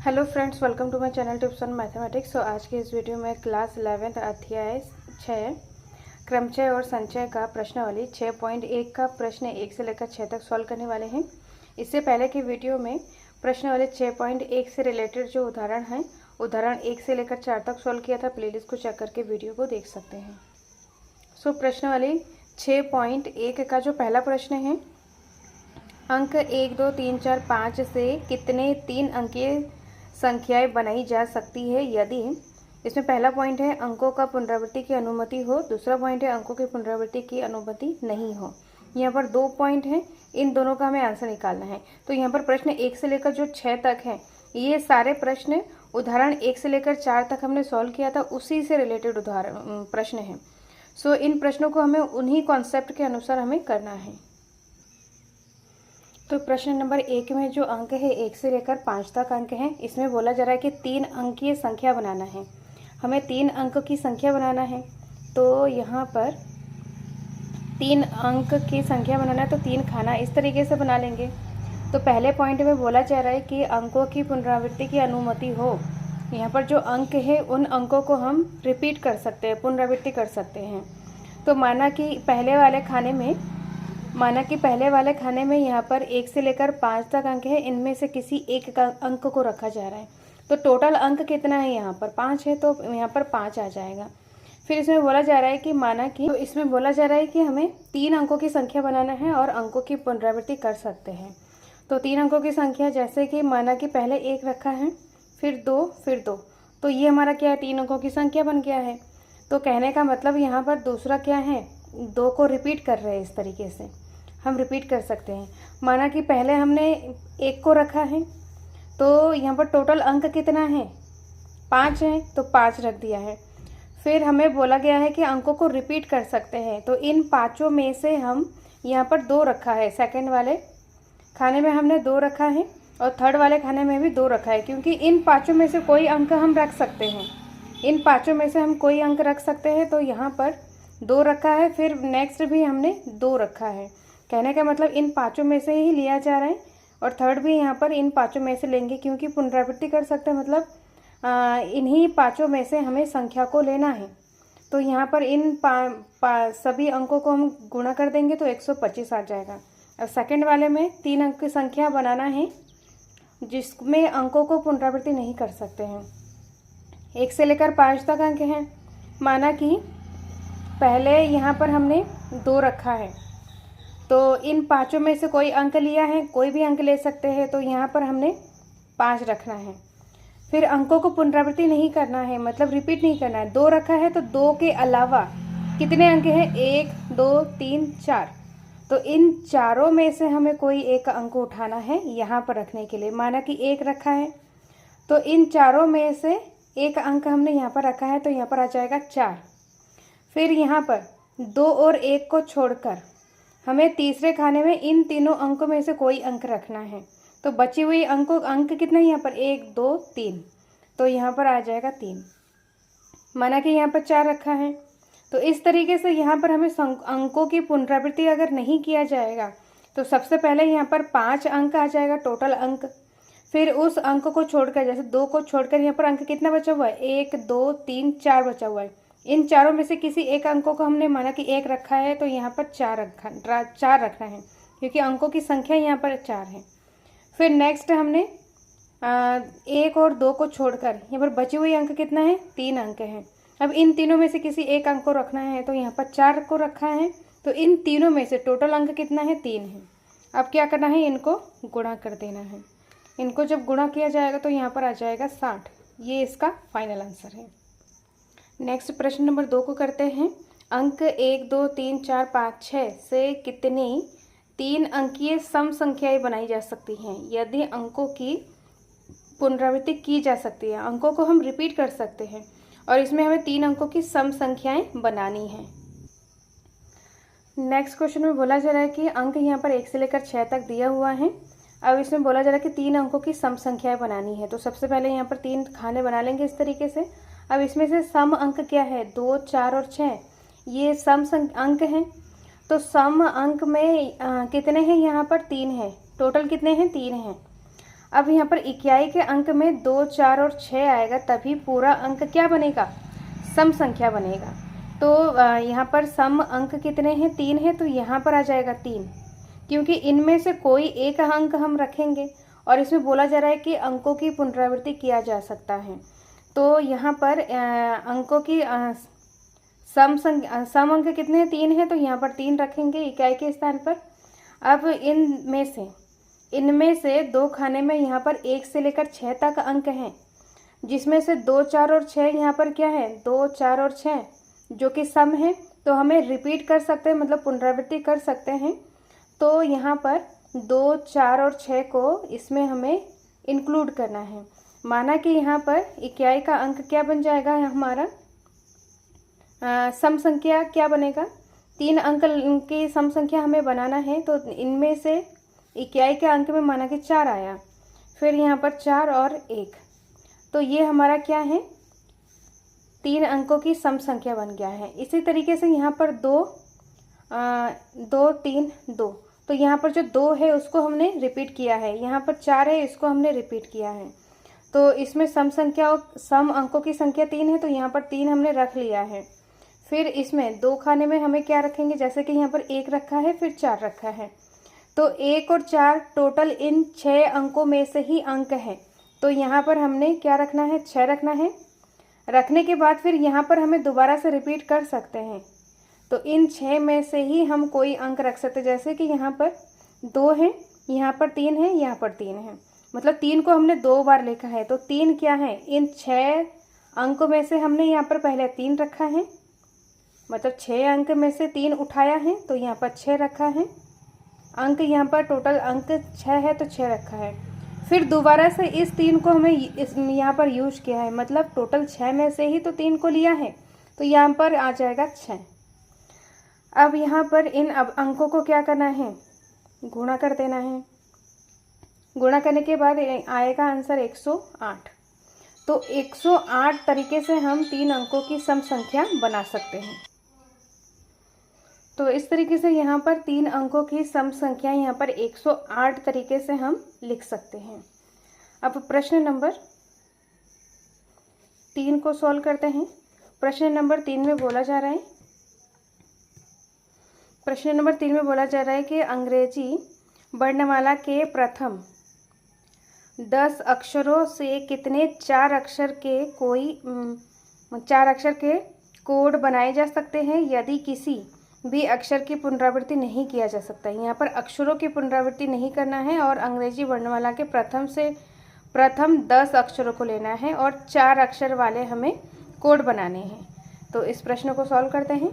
Hello friends, welcome to my channel tips on mathematics. आज के इस वीडियो में क्लास 11 अध्याय 6 क्रमचय और संचय का प्रश्नावली 6.1 का प्रश्न 1 से लेकर 6 तक सॉल्व करने वाले हैं। इससे पहले के वीडियो में प्रश्नावली 6.1 से रिलेटेड जो उदाहरण हैं, उदाहरण 1 से लेकर 4 तक सॉल्व किया था। प्लेलिस्ट को चेक करके वीडियो को देख सकते हैं। प्रश्नावली 6.1 का जो पहला प्रश्न है, अंक 1, 2, 3, 4, 5 से कितने 3 अंकीय संख्याएं बनाई जा सकती है यदि। इसमें पहला पॉइंट है अंकों का पुनरावृत्ति की अनुमति हो, दूसरा पॉइंट है अंकों की पुनरावृत्ति की अनुमति नहीं हो। यहाँ पर 2 पॉइंट हैं, इन दोनों का हमें आंसर निकालना है। तो यहाँ पर प्रश्न 1 से लेकर जो 6 तक है, ये सारे प्रश्न उदाहरण 1 से लेकर 4 तक हमने सॉल्व किया था, उसी से रिलेटेड उदाहरण प्रश्न है। इन प्रश्नों को हमें उन्हीं कॉन्सेप्ट के अनुसार हमें करना है। तो प्रश्न नंबर 1 में जो अंक है 1 से लेकर 5 तक अंक हैं, इसमें बोला जा रहा है कि 3 अंकीय संख्या बनाना है। हमें 3 अंक की संख्या बनाना है। तो यहाँ पर 3 अंक की संख्या बनाना है, तो 3 खाना इस तरीके से बना लेंगे। तो पहले पॉइंट में बोला जा रहा है कि अंकों की पुनरावृत्ति की अनुमति हो। यहाँ पर जो अंक है उन अंकों को हम रिपीट कर सकते हैं, पुनरावृत्ति कर सकते हैं। तो माना कि पहले वाले खाने में यहाँ पर 1 से लेकर 5 तक अंक है, इनमें से किसी एक अंक को रखा जा रहा है। तो टोटल अंक कितना है, यहाँ पर 5 है, तो यहाँ पर 5 आ जाएगा। फिर इसमें बोला जा रहा है कि इसमें बोला जा रहा है कि हमें 3 अंकों की संख्या बनाना है और अंकों की पुनरावृत्ति कर सकते हैं। तो 3 अंकों की संख्या, जैसे कि माना कि पहले 1 रखा है, फिर 2, फिर 2, तो ये हमारा क्या है, 3 अंकों की संख्या बन गया है। तो कहने का मतलब यहाँ पर दूसरा क्या है, 2 को रिपीट कर रहे हैं। इस तरीके से हम रिपीट कर सकते हैं। माना कि पहले हमने 1 को रखा है, तो यहाँ पर टोटल अंक कितना है, 5 है, तो 5 रख दिया है। फिर हमें बोला गया है कि अंकों को रिपीट कर सकते हैं, तो इन 5 में से हम यहाँ पर 2 रखा है। सेकंड वाले खाने में हमने 2 रखा है और थर्ड वाले खाने में भी 2 रखा है, क्योंकि इन 5 में से कोई अंक हम रख सकते हैं। इन 5 में से हम कोई अंक रख सकते हैं, तो यहाँ पर 2 रखा है। फिर नेक्स्ट भी हमने 2 रखा है। कहने का मतलब इन 5 में से ही लिया जा रहा है, और थर्ड भी यहाँ पर इन 5 में से लेंगे, क्योंकि पुनरावृत्ति कर सकते हैं, मतलब इन्हीं 5 में से हमें संख्या को लेना है। तो यहाँ पर इन सभी अंकों को हम गुणा कर देंगे तो 125 आ जाएगा। अब सेकंड वाले में 3 अंक की संख्या बनाना है, जिसमें अंकों को पुनरावृत्ति नहीं कर सकते हैं। 1 से लेकर 5 तक अंक हैं। माना कि पहले यहाँ पर हमने 2 रखा है, तो इन 5 में से कोई अंक लिया है, कोई भी अंक ले सकते हैं, तो यहाँ पर हमने 5 रखना है। फिर अंकों को पुनरावृत्ति नहीं करना है, मतलब रिपीट नहीं करना है। 2 रखा है, तो 2 के अलावा कितने अंक हैं, 1, 2, 3, 4, तो इन चारों में से हमें कोई एक अंक उठाना है यहाँ पर रखने के लिए। माना कि 1 रखा है, तो इन चारों में से एक अंक हमने यहाँ पर रखा है, तो यहाँ पर आ जाएगा 4। फिर यहाँ पर 2 और 1 को छोड़कर हमें तीसरे खाने में इन तीनों अंकों में से कोई अंक रखना है। तो बची हुई अंक कितना है यहाँ पर, 1, 2, 3, तो यहाँ पर आ जाएगा 3। माना कि यहाँ पर 4 रखा है, तो इस तरीके से यहाँ पर हमें अंकों की पुनरावृत्ति अगर नहीं किया जाएगा, तो सबसे पहले यहाँ पर 5 अंक आ जाएगा टोटल अंक। फिर उस अंक को छोड़कर, जैसे 2 को छोड़कर यहाँ पर अंक कितना बचा हुआ है, 1, 2, 3, 4 बचा हुआ है। इन चारों में से किसी एक अंकों को हमने माना कि 1 रखा है, तो यहाँ पर 4 रखना है, क्योंकि अंकों की संख्या यहाँ पर 4 है। फिर नेक्स्ट हमने 1 और 2 को छोड़कर यहाँ पर बचे हुए अंक कितना है, 3 अंक हैं। अब इन तीनों में से किसी एक अंक को रखना है, तो यहाँ पर 4 को रखा है, तो इन तीनों में से टोटल अंक कितना है, 3 है। अब क्या करना है, इनको गुणा कर देना है। इनको जब गुणा किया जाएगा तो यहाँ पर आ जाएगा 60। ये इसका फाइनल आंसर है। नेक्स्ट प्रश्न नंबर 2 को करते हैं। अंक 1, 2, 3, 4, 5, 6 से कितनी 3 अंकीय सम संख्याएं बनाई जा सकती हैं यदि अंकों की पुनरावृत्ति की जा सकती है। अंकों को हम रिपीट कर सकते हैं, और इसमें हमें 3 अंकों की सम संख्याएं बनानी हैं। नेक्स्ट क्वेश्चन में बोला जा रहा है कि अंक यहाँ पर 1 से लेकर 6 तक दिया हुआ है। अब इसमें बोला जा रहा है कि 3 अंकों की सम संख्याएं बनानी है। तो सबसे पहले यहाँ पर 3 खाने बना लेंगे इस तरीके से। अब इसमें से सम अंक क्या है, 2, 4 और 6, ये सम अंक हैं। तो सम अंक में कितने हैं, यहाँ पर 3 है। टोटल कितने हैं, 3 हैं। अब यहाँ पर इकाई के अंक में 2, 4 और 6 आएगा, तभी पूरा अंक क्या बनेगा, सम संख्या बनेगा। तो यहाँ पर सम अंक कितने हैं, 3 है, तो यहाँ पर आ जाएगा 3, क्योंकि इनमें से कोई एक अंक हम रखेंगे और इसमें बोला जा रहा है कि अंकों की पुनरावृत्ति किया जा सकता है। तो यहाँ पर अंकों की सम अंक कितने हैं, 3 है, तो यहाँ पर 3 रखेंगे इकाई के स्थान पर। अब इनमें से 2 खाने में यहाँ पर 1 से लेकर 6 तक अंक हैं, जिसमें से 2, 4 और 6 यहाँ पर क्या है, 2, 4 और 6 जो कि सम है, तो हमें रिपीट कर सकते हैं, मतलब पुनरावृत्ति कर सकते हैं। तो यहाँ पर 2, 4 और 6 को इसमें हमें इंक्लूड करना है। माना कि यहाँ पर इकाई का अंक क्या बन जाएगा, हमारा सम संख्या क्या बनेगा, 3 अंक की सम संख्या हमें बनाना है। तो इनमें से इकाई के अंक में माना कि 4 आया, फिर यहाँ पर 4 और 1, तो ये हमारा क्या है, 3 अंकों की सम संख्या बन गया है। इसी तरीके से यहाँ पर 2, 3, 2, तो यहाँ पर जो 2 है उसको हमने रिपीट किया है, यहाँ पर 4 है, इसको हमने रिपीट किया है। तो इसमें सम अंकों की संख्या 3 है, तो यहाँ पर 3 हमने रख लिया है। फिर इसमें 2 खाने में हमें क्या रखेंगे, जैसे कि यहाँ पर 1 रखा है, फिर 4 रखा है, तो 1 और 4 टोटल इन 6 अंकों में से ही अंक है, तो यहाँ पर हमने क्या रखना है, 6 रखना है। रखने के बाद फिर यहाँ पर हमें दोबारा से रिपीट कर सकते हैं, तो इन 6 में से ही हम कोई अंक रख सकते हैं। जैसे कि यहाँ पर 2 है, यहाँ पर 3 है, यहाँ पर 3 है, मतलब 3 को हमने 2 बार लिखा है, तो 3 क्या है, इन 6 अंकों में से हमने यहाँ पर पहले 3 रखा है, मतलब 6 अंक में से 3 उठाया है, तो यहाँ पर 6 रखा है। अंक यहाँ पर टोटल अंक 6 है, तो 6 रखा है। फिर दोबारा से इस 3 को हमें यहाँ पर यूज किया है, मतलब टोटल 6 में से ही तो 3 को लिया है, तो यहाँ पर आ जाएगा 6। अब यहाँ पर इन अंकों को क्या करना है, गुणा कर देना है। गुणा करने के बाद आएगा आंसर 108। तो 108 तरीके से हम 3 अंकों की सम संख्या बना सकते हैं। तो इस तरीके से यहाँ पर 3 अंकों की सम संख्या यहाँ पर 108 तरीके से हम लिख सकते हैं। अब प्रश्न नंबर 3 को सॉल्व करते हैं। प्रश्न नंबर 3 में बोला जा रहा है, प्रश्न नंबर 3 में बोला जा रहा है कि अंग्रेजी वर्णमाला के प्रथम 10 अक्षरों से कितने 4 अक्षर के कोड बनाए जा सकते हैं यदि किसी भी अक्षर की पुनरावृत्ति नहीं किया जा सकता है। यहाँ पर अक्षरों की पुनरावृत्ति नहीं करना है और अंग्रेजी वर्णमाला के प्रथम 10 अक्षरों को लेना है और 4 अक्षर वाले हमें कोड बनाने हैं। तो इस प्रश्न को सॉल्व करते हैं।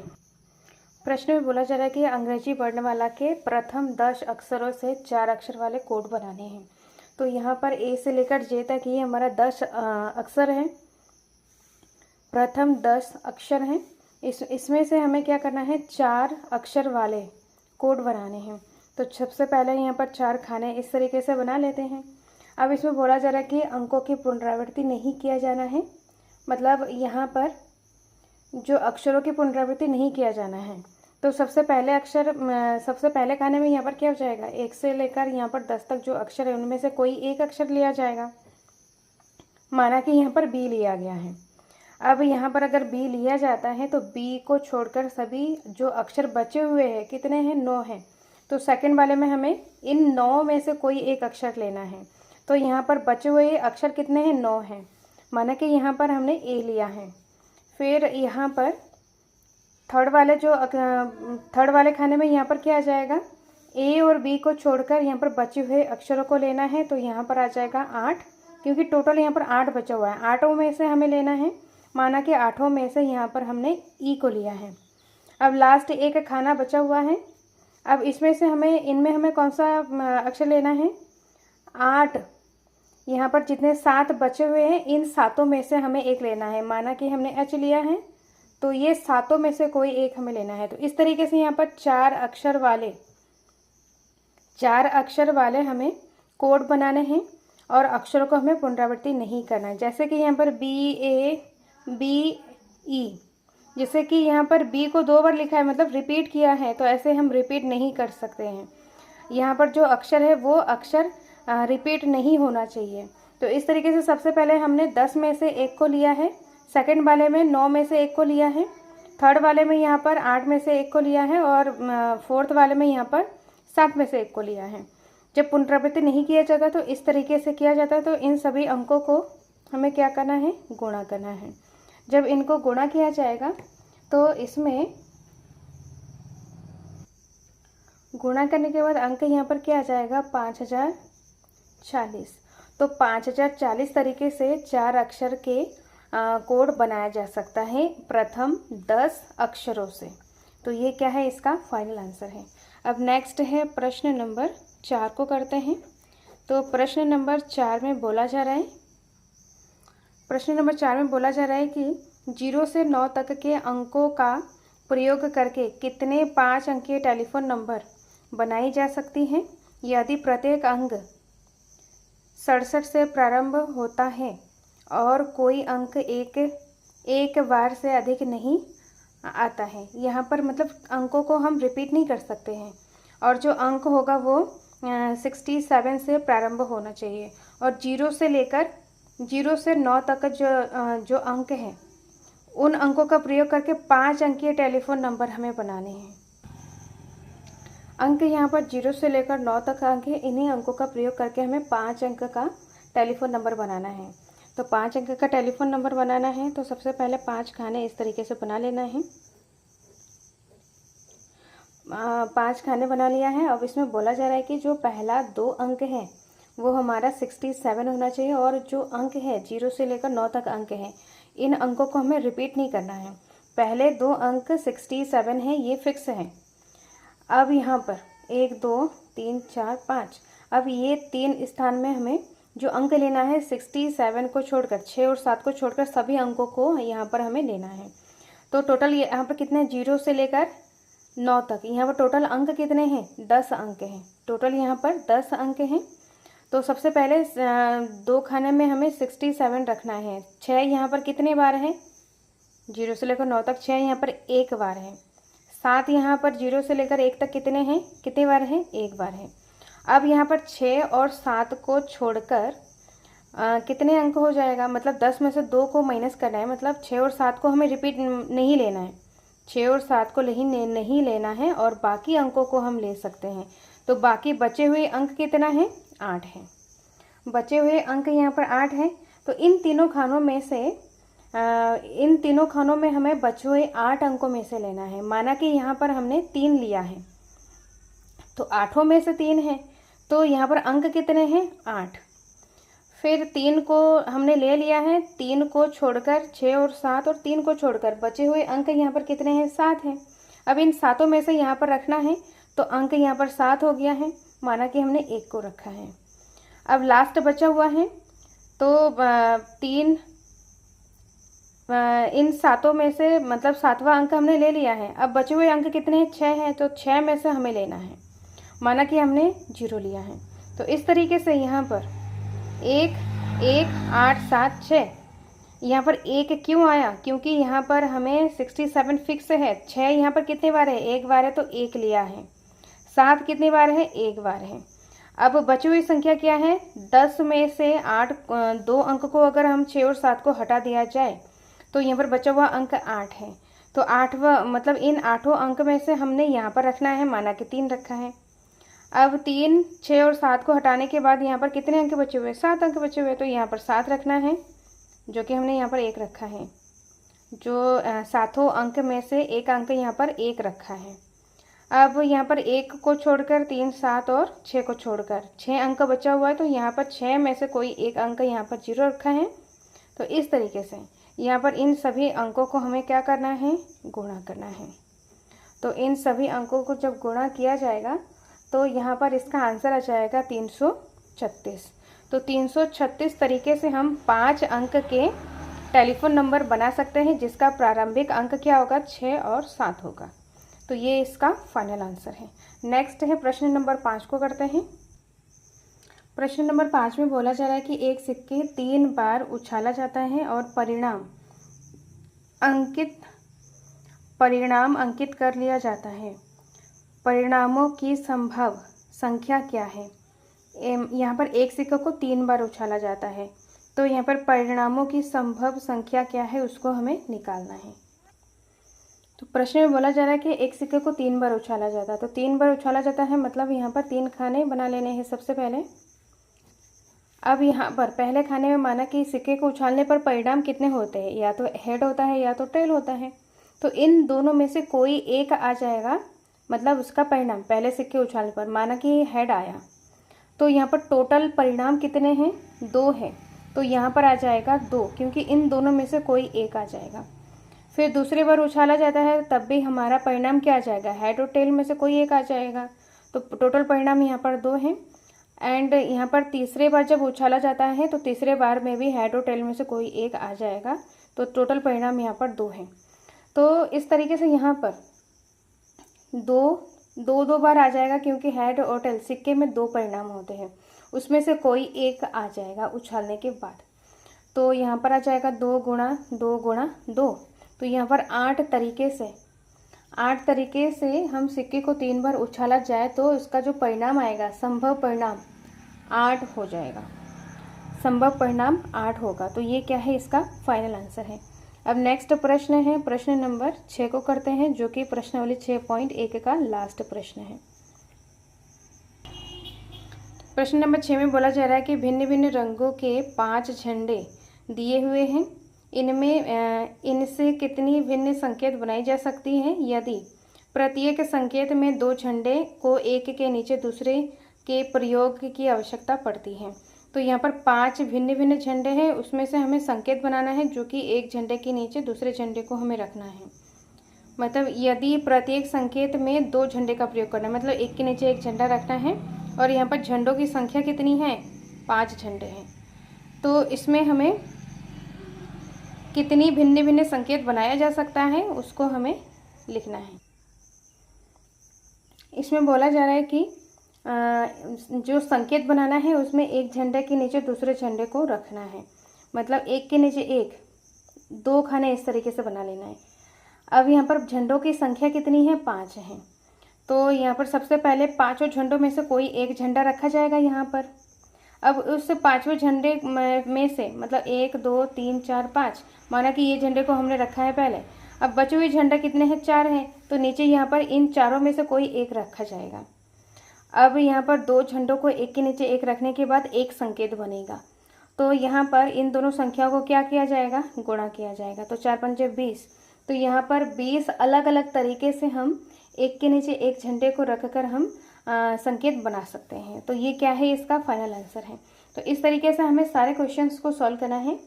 प्रश्न में बोला जा रहा है कि अंग्रेजी वर्णमाला के प्रथम 10 अक्षरों से 4 अक्षर वाले कोड बनाने हैं। तो यहाँ पर ए से लेकर जे तक ये हमारा 10 अक्षर हैं, प्रथम 10 अक्षर हैं। इसमें से हमें क्या करना है, 4 अक्षर वाले कोड बनाने हैं। तो सबसे पहले यहाँ पर 4 खाने इस तरीके से बना लेते हैं। अब इसमें बोला जा रहा है कि अंकों की पुनरावृत्ति नहीं किया जाना है, मतलब यहाँ पर जो अक्षरों की पुनरावृत्ति नहीं किया जाना है। तो सबसे पहले खाने में यहाँ पर क्या हो जाएगा, 1 से लेकर यहाँ पर 10 तक जो अक्षर है उनमें से कोई एक अक्षर लिया जाएगा। माना कि यहाँ पर बी लिया गया है। अब यहाँ पर अगर बी लिया जाता है तो बी को छोड़कर सभी जो अक्षर बचे हुए हैं कितने हैं, 9 हैं। तो सेकंड वाले में हमें इन 9 में से कोई एक अक्षर लेना है। तो यहाँ पर बचे हुए अक्षर कितने हैं, 9 हैं। माना कि यहाँ पर हमने ए लिया है। फिर यहाँ पर थर्ड वाले खाने में यहाँ पर क्या आ जाएगा, ए और बी को छोड़कर यहाँ पर बचे हुए अक्षरों को लेना है। तो यहाँ पर आ जाएगा 8, क्योंकि टोटल यहाँ पर 8 बचा हुआ है। 8 में से हमें लेना है। माना कि 8 में से यहाँ पर हमने ई को लिया है। अब लास्ट एक खाना बचा हुआ है। अब इनमें हमें कौन सा अक्षर लेना है, 8। यहाँ पर जितने 7 बचे हुए हैं इन 7 में से हमें एक लेना है। माना कि हमने एच लिया है, तो ये 7 में से कोई एक हमें लेना है। तो इस तरीके से यहाँ पर 4 अक्षर वाले हमें कोड बनाने हैं और अक्षरों को हमें पुनरावृत्ति नहीं करना है। जैसे कि यहाँ पर BABE, जैसे कि यहाँ पर बी को 2 बार लिखा है, मतलब रिपीट किया है, तो ऐसे हम रिपीट नहीं कर सकते हैं। यहाँ पर जो अक्षर है वो अक्षर रिपीट नहीं होना चाहिए। तो इस तरीके से सबसे पहले हमने 10 में से 1 को लिया है, सेकंड वाले में 9 में से 1 को लिया है, थर्ड वाले में यहाँ पर 8 में से 1 को लिया है और फोर्थ वाले में यहाँ पर 7 में से 1 को लिया है। जब पुनरावृत्ति नहीं किया जाता तो इस तरीके से किया जाता है। तो इन सभी अंकों को हमें क्या करना है, गुणा करना है। जब इनको गुणा किया जाएगा तो इसमें गुणा करने के बाद अंक यहाँ पर क्या आ जाएगा, 5040। तो 5040 तरीके से 4 अक्षर के कोड बनाया जा सकता है प्रथम 10 अक्षरों से। तो ये क्या है, इसका फाइनल आंसर है। अब नेक्स्ट है प्रश्न नंबर 4 को करते हैं। तो प्रश्न नंबर 4 में बोला जा रहा है, कि 0 से 9 तक के अंकों का प्रयोग करके कितने 5 अंकीय टेलीफोन नंबर बनाई जा सकती हैं यदि प्रत्येक अंक 67 से प्रारंभ होता है और कोई अंक एक बार से अधिक नहीं आता है। यहाँ पर मतलब अंकों को हम रिपीट नहीं कर सकते हैं और जो अंक होगा वो 67 से प्रारंभ होना चाहिए और 0 से 9 तक जो अंक हैं उन अंकों का प्रयोग करके 5 अंकीय टेलीफोन नंबर हमें बनाने हैं। अंक यहाँ पर 0 से लेकर 9 तक अंक है, इन्हीं अंकों का प्रयोग करके हमें 5 अंक का टेलीफोन नंबर बनाना है। तो 5 अंक का टेलीफोन नंबर बनाना है तो सबसे पहले 5 खाने इस तरीके से बना लेना है। 5 खाने बना लिया है। अब इसमें बोला जा रहा है कि जो पहला 2 अंक है वो हमारा 67 होना चाहिए और जो अंक है 0 से लेकर 9 तक अंक है, इन अंकों को हमें रिपीट नहीं करना है। पहले 2 अंक 67 है, ये फिक्स है। अब यहाँ पर 1 2 3 4 5, अब ये 3 स्थान में हमें जो अंक लेना है 67 को छोड़कर, 6 और 7 को छोड़कर सभी अंकों को यहाँ पर हमें लेना है। तो टोटल यहाँ पर कितने, 0 से लेकर 9 तक यहाँ पर टोटल अंक कितने हैं, 10 अंक हैं। टोटल यहाँ पर 10 अंक हैं। तो सबसे पहले 2 खाने में हमें 67 रखना है। 6 यहाँ पर कितने बार है, 0 से लेकर 9 तक 6 यहाँ पर 1 बार है। 7 यहाँ पर 0 से लेकर 1 तक कितने हैं, कितने बार हैं, 1 बार है। अब यहाँ पर 6 और 7 को छोड़कर कितने अंक हो जाएगा, मतलब 10 में से 2 को माइनस करना है, मतलब 6 और 7 को हमें रिपीट नहीं लेना है। 6 और 7 को नहीं लेना है और बाकी अंकों को हम ले सकते हैं। तो बाकी बचे हुए अंक कितना है, 8 है। बचे हुए अंक यहाँ पर 8 हैं। तो इन तीनों खानों में हमें बचे हुए 8 अंकों में से लेना है। माना कि यहाँ पर हमने 3 लिया है तो 8 में से 3 है, तो यहाँ पर अंक कितने हैं, 8। फिर 3 को हमने ले लिया है, 3 को छोड़कर 6 और 7 और 3 को छोड़कर बचे हुए अंक यहाँ पर कितने हैं, 7 हैं। अब इन 7 में से यहाँ पर रखना है तो अंक यहाँ पर 7 हो गया है, माना कि हमने 1 को रखा है। अब लास्ट बचा हुआ है तो 3 इन 7 में से मतलब 7वां अंक हमने ले लिया है। अब बचे हुए अंक कितने हैं, 6 हैं, तो 6 में से हमें लेना है, माना कि हमने 0 लिया है। तो इस तरीके से यहाँ पर 1 1 8 7 6, यहाँ पर 1 क्यों आया, क्योंकि यहाँ पर हमें 67 फिक्स है। 6 यहाँ पर कितने बार है, 1 बार है तो 1 लिया है। 7 कितनी बार है, 1 बार है। अब बची हुई संख्या क्या है, 10 में से 8 2 अंक को अगर हम 6 और 7 को हटा दिया जाए तो यहाँ पर बचा हुआ अंक 8 है। तो 8वां मतलब इन 8 अंक में से हमने यहाँ पर रखना है, माना कि 3 रखा है। अब 3 6 और 7 को हटाने के बाद यहाँ पर कितने अंक बचे हुए, 7 अंक बचे हुए, तो यहाँ पर 7 रखना है, जो कि हमने यहाँ पर 1 रखा है। जो 7 अंक में से एक अंक यहाँ पर 1 रखा है। अब यहाँ पर 1 को छोड़कर 3 7 और 6 को छोड़कर 6 अंक बचा हुआ है, तो यहाँ पर 6 में से कोई एक अंक यहाँ पर 0 रखा है। तो इस तरीके से यहाँ पर इन सभी अंकों को हमें क्या करना है, गुणा करना है। तो इन सभी अंकों को जब गुणा किया जाएगा तो यहाँ पर इसका आंसर आ जाएगा 336। तो 336 तरीके से हम 5 अंक के टेलीफोन नंबर बना सकते हैं, जिसका प्रारंभिक अंक क्या होगा, 6 और 7 होगा। तो ये इसका फाइनल आंसर है। नेक्स्ट है प्रश्न नंबर 5 को करते हैं। प्रश्न नंबर 5 में बोला जा रहा है कि एक सिक्के 3 बार उछाला जाता है और परिणाम अंकित कर लिया जाता है। परिणामों की संभव संख्या क्या है। यहाँ पर एक सिक्के को 3 बार उछाला जाता है, तो यहाँ पर परिणामों की संभव संख्या क्या है उसको हमें निकालना है। तो प्रश्न में बोला जा रहा है कि एक सिक्के को 3 बार उछाला जाता है, तो 3 बार उछाला जाता है मतलब यहाँ पर 3 खाने बना लेने हैं सबसे पहले। अब यहाँ पर पहले खाने में माना कि सिक्के को उछालने पर परिणाम कितने होते हैं, या तो हेड होता है या तो टेल होता है। तो इन दोनों में से कोई एक आ जाएगा, मतलब उसका परिणाम पहले सिक्के उछालने पर माना कि हेड आया, तो यहाँ पर टोटल परिणाम कितने हैं, 2 हैं, तो यहाँ पर आ जाएगा 2, क्योंकि इन दोनों में से कोई एक आ जाएगा। फिर दूसरी बार उछाला जाता है तब भी हमारा परिणाम क्या आ जाएगा, हेड और टेल में से कोई एक आ जाएगा, तो टोटल परिणाम यहाँ पर 2 हैं। एंड यहाँ पर तीसरे बार जब उछाला जाता है तो तीसरे बार में भी हेड और टेल में से कोई एक आ जाएगा, तो टोटल परिणाम यहाँ पर 2 हैं। तो इस तरीके से यहाँ पर 2 बार आ जाएगा, क्योंकि हेड और टेल सिक्के में 2 परिणाम होते हैं, उसमें से कोई एक आ जाएगा उछालने के बाद। तो यहाँ पर आ जाएगा 2 गुणा 2 गुणा 2, तो यहाँ पर 8 तरीके से हम सिक्के को 3 बार उछाला जाए तो इसका जो परिणाम आएगा, संभव परिणाम 8 हो जाएगा, संभव परिणाम 8 होगा। तो ये क्या है, इसका फाइनल आंसर है। अब नेक्स्ट प्रश्न है, प्रश्न नंबर 6 को करते हैं, जो कि प्रश्नावली 6.1 का लास्ट प्रश्न है। प्रश्न नंबर 6 में बोला जा रहा है कि भिन्न भिन्न रंगों के 5 झंडे दिए हुए हैं, इनसे कितनी भिन्न संकेत बनाई जा सकती हैं यदि प्रत्येक संकेत में 2 झंडे को एक के नीचे दूसरे के प्रयोग की आवश्यकता पड़ती है। तो यहाँ पर 5 भिन्न भिन्न झंडे हैं, उसमें से हमें संकेत बनाना है जो कि एक झंडे के नीचे दूसरे झंडे को हमें रखना है। मतलब यदि प्रत्येक संकेत में 2 झंडे का प्रयोग करना है, मतलब एक के नीचे एक झंडा रखना है, और यहाँ पर झंडों की संख्या कितनी है, 5 झंडे हैं। तो इसमें हमें कितनी भिन्न भिन्न संकेत बनाया जा सकता है उसको हमें लिखना है। इसमें बोला जा रहा है कि जो संकेत बनाना है उसमें एक झंडे के नीचे दूसरे झंडे को रखना है, मतलब एक के नीचे एक, 2 खाने इस तरीके से बना लेना है। अब यहाँ पर झंडों की संख्या कितनी है, 5 हैं। तो यहाँ पर सबसे पहले 5 झंडों में से कोई एक झंडा रखा जाएगा यहाँ पर। अब उस 5वें झंडे में से, मतलब 1 2 3 4 5, माना कि ये झंडे को हमने रखा है पहले। अब बचे हुए झंडा कितने हैं, 4 हैं, तो नीचे यहाँ पर इन चारों में से कोई एक रखा जाएगा। अब यहाँ पर 2 झंडों को एक के नीचे एक रखने के बाद एक संकेत बनेगा, तो यहाँ पर इन दोनों संख्याओं को क्या किया जाएगा, गुणा किया जाएगा। तो 4 पंजे 20, तो यहाँ पर 20 अलग अलग तरीके से हम एक के नीचे एक झंडे को रखकर हम संकेत बना सकते हैं। तो ये क्या है, इसका फाइनल आंसर है। तो इस तरीके से हमें सारे क्वेश्चंस को सॉल्व करना है।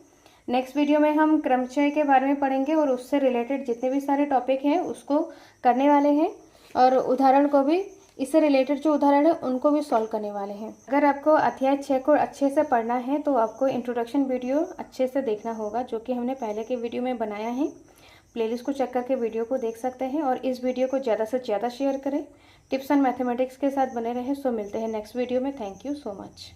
नेक्स्ट वीडियो में हम क्रमचय के बारे में पढ़ेंगे और उससे रिलेटेड जितने भी सारे टॉपिक हैं उसको करने वाले हैं, और उदाहरण को भी, इससे रिलेटेड जो उदाहरण है उनको भी सॉल्व करने वाले हैं। अगर आपको अध्याय 6 को अच्छे से पढ़ना है तो आपको इंट्रोडक्शन वीडियो अच्छे से देखना होगा, जो कि हमने पहले के वीडियो में बनाया है। प्लेलिस्ट को चेक करके वीडियो को देख सकते हैं, और इस वीडियो को ज़्यादा से ज़्यादा शेयर करें। टिप्स एंड मैथमेटिक्स के साथ बने रहें। सो मिलते हैं नेक्स्ट वीडियो में। Thank you so much.